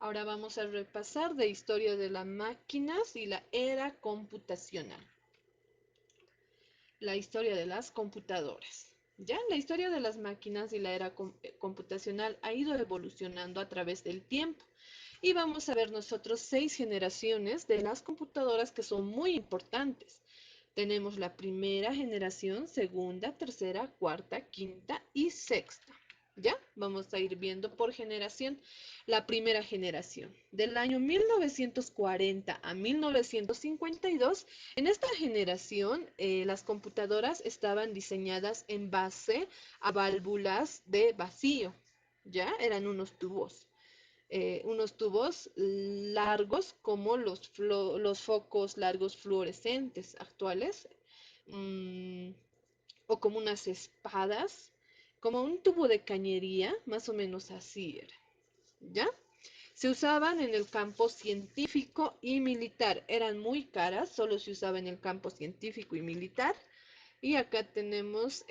Ahora vamos a repasar de historia de las máquinas y la era computacional. La historia de las computadoras. Ya, la historia de las máquinas y la era computacional ha ido evolucionando a través del tiempo. Y vamos a ver nosotros 6 generaciones de las computadoras que son muy importantes. Tenemos la primera generación, segunda, tercera, cuarta, quinta y sexta. ¿Ya? Vamos a ir viendo por generación. La primera generación, del año 1940 a 1952. En esta generación, las computadoras estaban diseñadas en base a válvulas de vacío. ¿Ya? Eran unos tubos largos como los focos largos fluorescentes actuales, mm, o como unas espadas, como un tubo de cañería, más o menos así era, ¿ya? Se usaban en el campo científico y militar. Eran muy caras, solo se usaba en el campo científico y militar. Y acá tenemos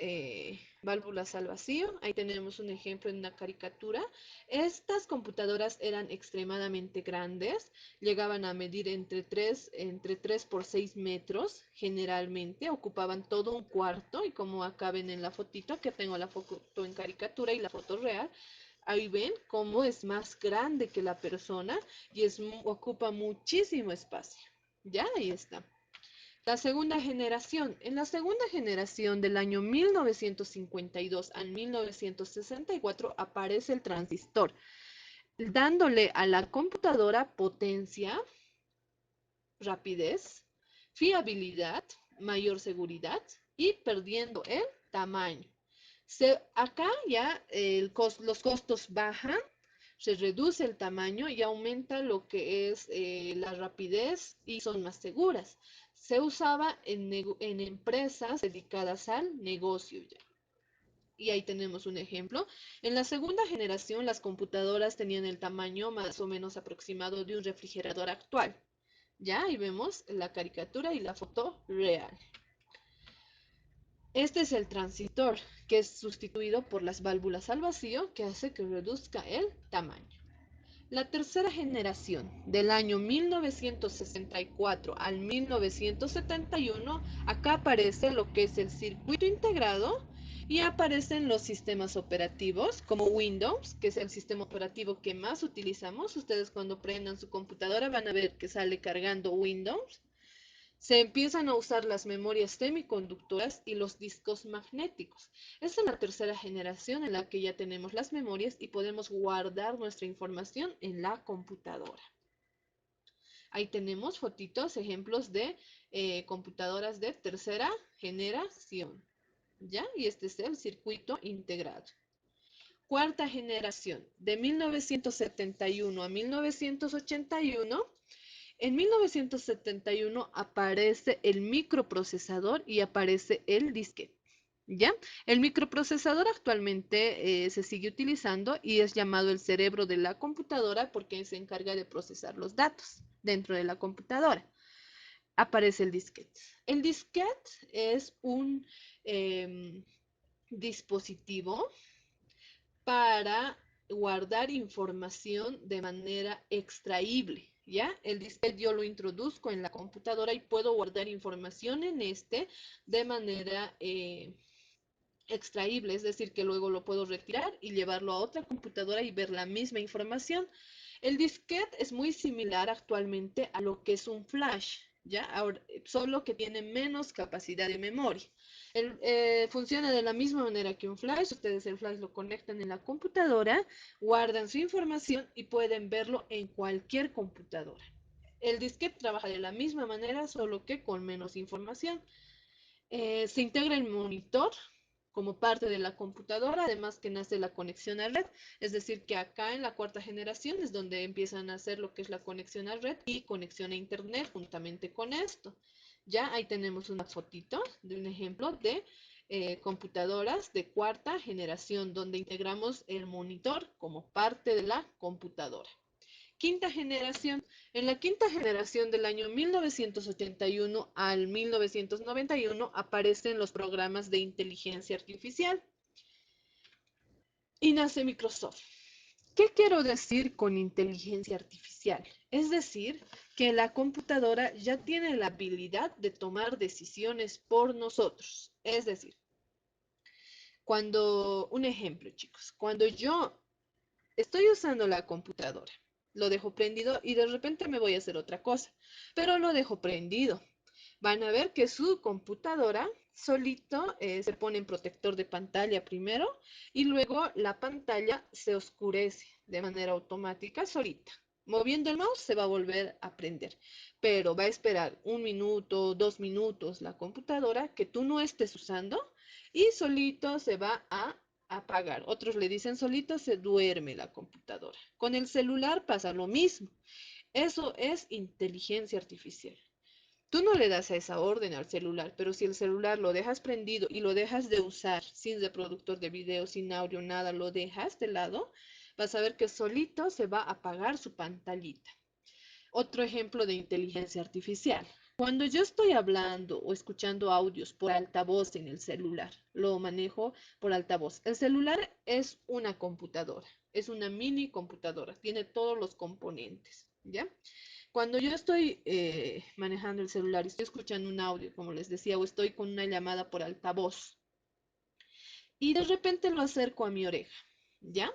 válvulas al vacío. Ahí tenemos un ejemplo en una caricatura. Estas computadoras eran extremadamente grandes. Llegaban a medir entre tres por 6 metros. Generalmente ocupaban todo un cuarto. Y como acá ven en la fotito, que tengo la foto en caricatura y la foto real, ahí ven cómo es más grande que la persona y ocupa muchísimo espacio. Ya, ahí está. La segunda generación. En la segunda generación del año 1952 al 1964 aparece el transistor, dándole a la computadora potencia, rapidez, fiabilidad, mayor seguridad y perdiendo el tamaño. Acá ya los costos bajan, se reduce el tamaño y aumenta lo que es la rapidez y son más seguras. Se usaba en empresas dedicadas al negocio ya. Y ahí tenemos un ejemplo. En la segunda generación, las computadoras tenían el tamaño más o menos aproximado de un refrigerador actual. Ya, ahí vemos la caricatura y la foto real. Este es el transistor, que es sustituido por las válvulas al vacío, que hace que reduzca el tamaño. La tercera generación, del año 1964 al 1971, acá aparece lo que es el circuito integrado y aparecen los sistemas operativos como Windows, que es el sistema operativo que más utilizamos. Ustedes cuando prendan su computadora van a ver que sale cargando Windows. Se empiezan a usar las memorias semiconductoras y los discos magnéticos. Esta es la tercera generación en la que ya tenemos las memorias y podemos guardar nuestra información en la computadora. Ahí tenemos fotitos, ejemplos de computadoras de tercera generación. ¿Ya? Y este es el circuito integrado. Cuarta generación, de 1971 a 1981. En 1971 aparece el microprocesador y aparece el disquete. ¿Ya? El microprocesador actualmente se sigue utilizando y es llamado el cerebro de la computadora porque se encarga de procesar los datos dentro de la computadora. Aparece el disquete. El disquete es un dispositivo para guardar información de manera extraíble, ¿ya? El disquete yo lo introduzco en la computadora y puedo guardar información en este de manera extraíble, es decir, que luego lo puedo retirar y llevarlo a otra computadora y ver la misma información. El disquete es muy similar actualmente a lo que es un flash, ¿ya? Ahora, solo que tiene menos capacidad de memoria. Funciona de la misma manera que un flash. Ustedes el flash lo conectan en la computadora, guardan su información y pueden verlo en cualquier computadora. El disquete trabaja de la misma manera, solo que con menos información. Se integra el monitor como parte de la computadora, además que nace la conexión a red, es decir, que acá en la cuarta generación es donde empiezan a hacer lo que es la conexión a red y conexión a internet juntamente con esto. Ya ahí tenemos una fotito de un ejemplo de computadoras de cuarta generación, donde integramos el monitor como parte de la computadora. Quinta generación. En la quinta generación del año 1981 al 1991 aparecen los programas de inteligencia artificial y nace Microsoft. ¿Qué quiero decir con inteligencia artificial? Es decir, que la computadora ya tiene la habilidad de tomar decisiones por nosotros. Es decir, un ejemplo, chicos, cuando yo estoy usando la computadora, lo dejo prendido y de repente me voy a hacer otra cosa, pero lo dejo prendido. Van a ver que su computadora solito se pone en protector de pantalla primero y luego la pantalla se oscurece de manera automática solita. Moviendo el mouse se va a volver a prender, pero va a esperar 1 minuto, 2 minutos la computadora que tú no estés usando y solito se va a apagar. Otros le dicen solito se duerme la computadora. Con el celular pasa lo mismo. Eso es inteligencia artificial. Tú no le das a esa orden al celular, pero si el celular lo dejas prendido y lo dejas de usar sin reproductor de video, sin audio, nada, lo dejas de lado, vas a ver que solito se va a apagar su pantallita. Otro ejemplo de inteligencia artificial. Cuando yo estoy hablando o escuchando audios por altavoz en el celular, lo manejo por altavoz. El celular es una computadora, es una mini computadora, tiene todos los componentes, ¿ya? Cuando yo estoy manejando el celular y estoy escuchando un audio, como les decía, o estoy con una llamada por altavoz y de repente lo acerco a mi oreja, ¿ya?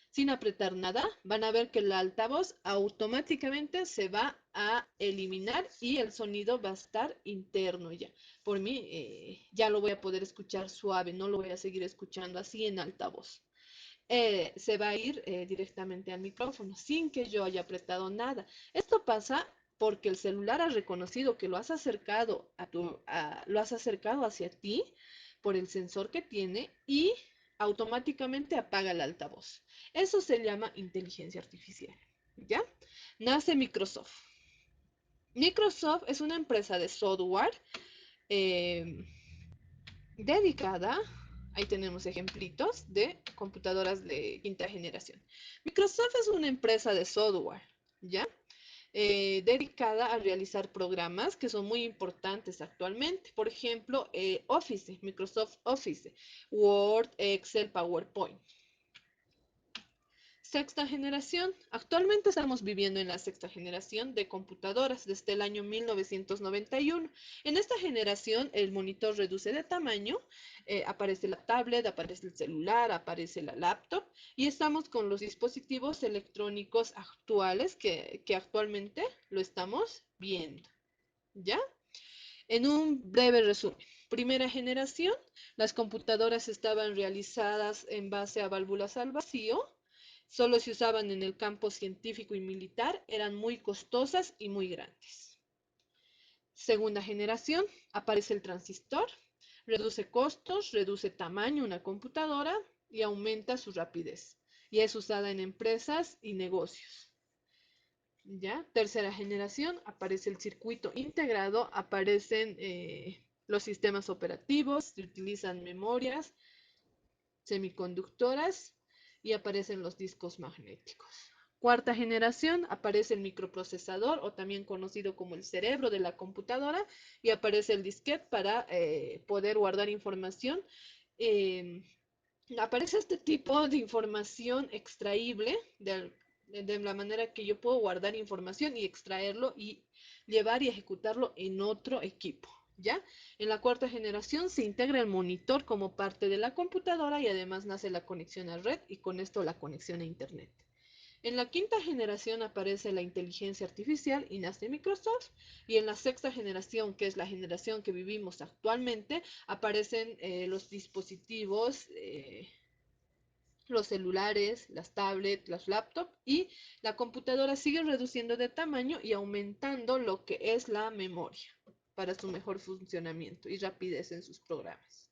Sin apretar nada, van a ver que el altavoz automáticamente se va a eliminar y el sonido va a estar interno ya. Por mí, ya lo voy a poder escuchar suave, no lo voy a seguir escuchando así en altavoz. Se va a ir directamente al micrófono sin que yo haya apretado nada. Esto pasa porque el celular ha reconocido que lo has acercado lo has acercado hacia ti por el sensor que tiene y automáticamente apaga el altavoz. Eso se llama inteligencia artificial, ¿ya? Nace Microsoft. Microsoft es una empresa de software eh, dedicada, ahí tenemos ejemplitos de computadoras de quinta generación. Microsoft es una empresa de software, ¿ya? Dedicada a realizar programas que son muy importantes actualmente. Por ejemplo, Office, Microsoft Office, Word, Excel, PowerPoint. Sexta generación. Actualmente estamos viviendo en la sexta generación de computadoras desde el año 1991. En esta generación el monitor reduce de tamaño, aparece la tablet, aparece el celular, aparece la laptop y estamos con los dispositivos electrónicos actuales que actualmente lo estamos viendo. ¿Ya? En un breve resumen. Primera generación, las computadoras estaban realizadas en base a válvulas al vacío, solo se usaban en el campo científico y militar, eran muy costosas y muy grandes. Segunda generación, aparece el transistor, reduce costos, reduce tamaño una computadora y aumenta su rapidez. Y es usada en empresas y negocios. ¿Ya? Tercera generación, aparece el circuito integrado, aparecen los sistemas operativos, se utilizan memorias, semiconductoras y aparecen los discos magnéticos. Cuarta generación, aparece el microprocesador o también conocido como el cerebro de la computadora y aparece el disquete para poder guardar información. Eh, Aparece este tipo de información extraíble de la manera que yo puedo guardar información y extraerlo y llevar y ejecutarlo en otro equipo. ¿Ya? En la cuarta generación se integra el monitor como parte de la computadora y además nace la conexión a red y con esto la conexión a Internet. En la quinta generación aparece la inteligencia artificial y nace Microsoft. Y en la sexta generación, que es la generación que vivimos actualmente, aparecen los dispositivos, los celulares, las tablets, las laptops y la computadora sigue reduciendo de tamaño y aumentando lo que es la memoria para su mejor funcionamiento y rapidez en sus programas.